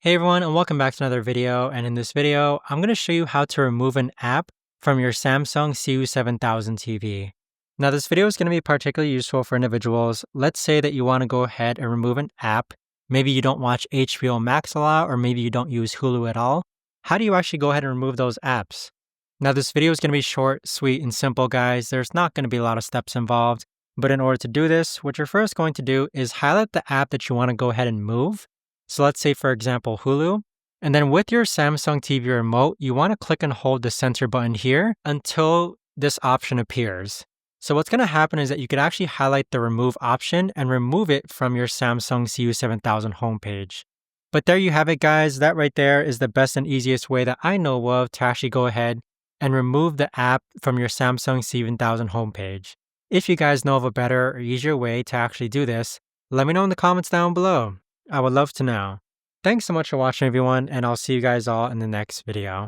Hey everyone, and welcome back to another video. And in this video, I'm going to show you how to remove an app from your Samsung CU7000 TV. Now this video is going to be particularly useful for individuals. Let's say that you want to go ahead and remove an app. Maybe you don't watch HBO Max a lot, or maybe you don't use Hulu at all. How do you actually go ahead and remove those apps? Now this video is going to be short, sweet, and simple, guys. There's not going to be a lot of steps involved. But in order to do this, what you're first going to do is highlight the app that you want to go ahead and move. So let's say, for example, Hulu. And then with your Samsung TV remote, you want to click and hold the center button here until this option appears. So what's going to happen is that you could actually highlight the remove option and remove it from your Samsung CU7000 homepage. But there you have it, guys. That right there is the best and easiest way that I know of to actually go ahead and remove the app from your Samsung CU7000 homepage. If you guys know of a better or easier way to actually do this, let me know in the comments down below. I would love to know. Thanks so much for watching, everyone, and I'll see you guys all in the next video.